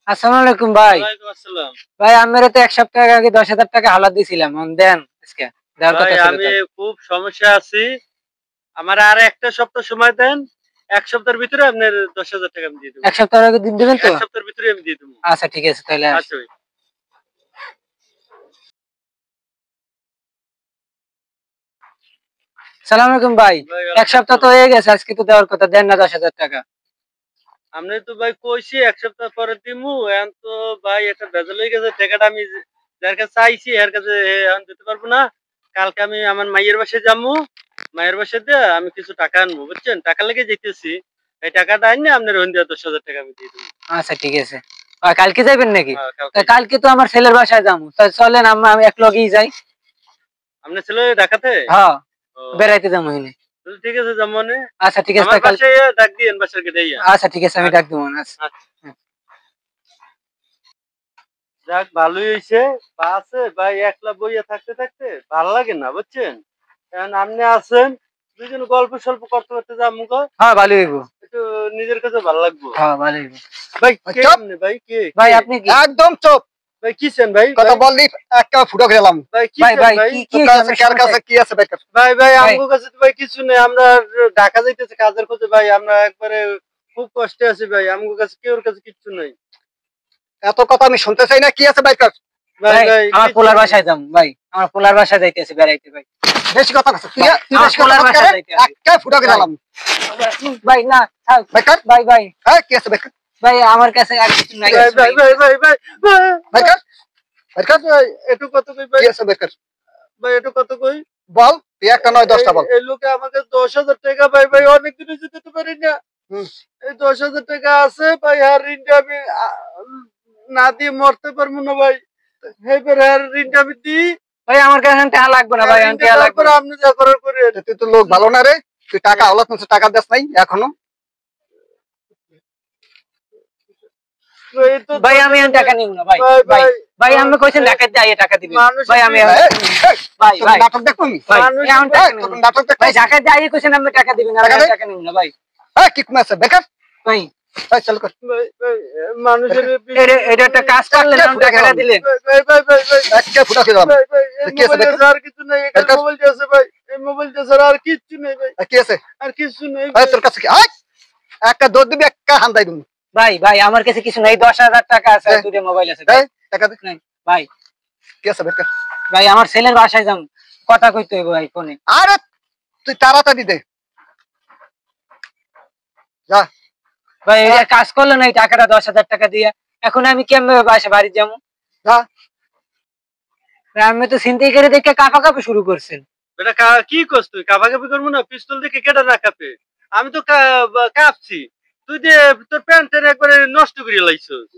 আসসালামু আলাইকুম ভাই। ওয়ালাইকুম আসসালাম। ভাই আমরা তো এক সপ্তাহ আগে 10,000 টাকা হালাত দিছিলাম, দেন আজকে দেওয়ার ভাই কথা ছিল আমি তো। খুব সমস্যা আছি। আমার আর একটা সপ্তাহ সময় দেন। ১ সপ্তাহের ভিতরে আপনার ১০,০০০ টাকা আমি দিয়ে দেব। এক সপ্তাহ আগে দিন দিবেন তো? ১ সপ্তাহের ভিতরে আমি দিয়ে দেব। আচ্ছা ঠিক আছে তাহলে আচ্ছা ভাই। সালাম আলাইকুম ভাই। ভাই এক ওয়ালাইকুম সপ্তাহ তো আসসালাম। হয়ে গেছে, আজকে তো দেওয়ার কথা, দেন না 10,000 টাকা। আপনি তো ভাই কইছি ১ সপ্তাহ পরে দিমু। এখন তো ভাই একটা ভেজাল হয়ে গেছে। টাকাটা আমি যার কাছে চাইছি এর কাছে এখন দিতে পারবো না। কালকে আমি আমার মাইয়ের বাসায় যামু। মায়ের বাসায় দিয়ে আমি কিছু টাকা আনবো বুঝছেন? টাকা লেগে যাইতেছি। এই টাকাটা আইনে আপনার ওখান দিয়ে ১০,০০০ টাকা আমি দিয়ে দেব। আচ্ছা ঠিক আছে। কালকে যাবেন নাকি? হ্যাঁ, তা কালকেই। কালকে তো আমার ছেলের বাসায় যাবো, তা চলেন আমি এক লগেই যাই। আপনার ছেলে ঢাকাতে? হ্যাঁ, ও বেড়াইতে যাবো এনে। তাহলে ঠিক আছে যামনে। আচ্ছা ঠিক আছে আমার কাল। বাসায় ডাক দিয়েন বাসার গেটে আইয়া। আচ্ছা ঠিক আছে, আমি ডাক আচ্ছা, দেবো না। আচ্ছা। আচ্ছা। যাক ভালোই হইছে। আছে ভাই একলা বইয়া থাকতে থাকতে ভাল লাগে না বুঝছেন? এখন আপনি আছেন, দুইজন গল্প সল্প করতে করতে যামুগা। হ্যাঁ ভালো হইব। একটু নিজের কাছে ভাল লাগবো। হ্যাঁ ভালো হইব। ভাই কে চুপ আপনি ভাই কে? ভাই কে? আপনি কি? একদম চুপ। ভাই কিছেন ভাই? কথা ভাই বললি একটা ফুটো গেলাম। ভাই ভাই কিছেন ভাই ভাই? কি কি তোর হইছে? কাছে আমার কার সমস্যা কাছে কি? কি আছে বেকার? ভাই ভাই আমগো কাছে তো ভাই কিছু নেই। আমরা ঢাকা যাইতেছি কাজের খোঁজে ভাই। আমরা একবারে খুব কষ্টে আছি ভাই। আমগো কাছে কেউর কাছে কিচ্ছু নাই। এত কথা আমি শুনতে চাই না, কি আছে বেকার? ভাই ভাই ভাই আমার কিচ্ছু পোলার নাই। বাসায় যাবো ভাই, আমার পোলার বাসায় যাইতেছি বেড়াইতে ভাই। বেশি কথা কথা তুই তুই আমার বেশি কথা পোলার বলতে বাসায় রে, যাইতে হবে। একটা ফুটো গেলাম। ভাই না থাক। বেকার ভাই ভাই হ্যাঁ, কি আছে বেকার? ভাই আমার কাছে আর কিছু নাই। ভাই ভাই ভাই ভাই ভাই ভাই বেকার বেকার ভাই একটু কত কই ভাই? কি আছে বেকার? ভাই একটু কত কই? বল, তুই একটা নয় 10টা বল। এই লোকে আমাকে ১০,০০০ টাকা ভাই ভাই অনেক দিন হইছে দিতে পারি না। হুম। এই ১০,০০০ টাকা আছে ভাই আর ঋণটা আমি না দিয়ে মরতে পারবো না ভাই। এইবার আর ঋণটা আমি দিই। ভাই আমার কাছে টাকা লাগবে না আর ভাই, ঋণটা টাকা দেওয়ার লাগবে পরে না। আপনি যা করার করেন। তুই তো লোক ভালো না রে, তুই টাকা হলত না, টাকা দেস নাই এখনো। ভাই তো ভাই আমি আর টাকা নিব না ভাই। ভাই ভাই ভাই ভাই আমি কইছেন ঢাকা যাইয়ে টাকা দিবেন। মানুষ ভাই আমি এই, এই, ভাই তোর ভাই নাটক দেখবো আমি। ভাই মানুষ এখন টাকা নিব তোর না। নাটক দেখবো। ভাই ঢাকা যাইয়ে কইছেন আমি টাকা দিবেন, আমি টাকা আর দে। টাকা নিব না ভাই। হ্যাঁ, কি আছে বেকার? ভাই ভাই চল কর। ভাই ভাই মানুষের এটা একটা কাজ করলেন, একটা আমি ফুটা টাকাটা গেলাম। দিলেন। ভাই ভাই ভাই ভাই একটা ফুটা গেলাম। ভাই ভাই এই কি আছে মোবাইলে বেকার? আর কিছু নাই। এই বেকার মোবাইলটা আছে ভাই। এই মোবাইলটা ছাড়া আর কিচ্ছু নেই ভাই। কি আছে? আর কিছু নেই ভাই ভাই। তোর কাছে কি একটা দৌড় দিবি, একটা হান্দাই দিবি। ভাই ভাই আমার কাছে কিছু নাই, 10,000 টাকা আছে আর দে। দুটো মোবাইল আছে দে, ভাই। টাকা দে। নাই ভাই। কি আছে বেকার? ভাই আমার ছেলের বাসায় যাম, কথা কইতে হইব ভাই ফোনে। আরে তুই তাড়াতাড়ি দে, যা। ভাই এই যে কাজ করলেন এই টাকাটা 10,000 টাকা দিয়ে, এখন আমি কেমনে বাড়ি যাবো? যা। আমি তো ছিনতাই করে দেখে কাঁপাকাঁপি শুরু করছেন। এটা কি করছ তুই? কাঁপাকাঁপি করবো না? পিস্তল দেখে কেটে না কাঁপে? আমি তো কাঁপছি। তুই যে তোর প্যান্টের একবারে নষ্ট করে লাইছস।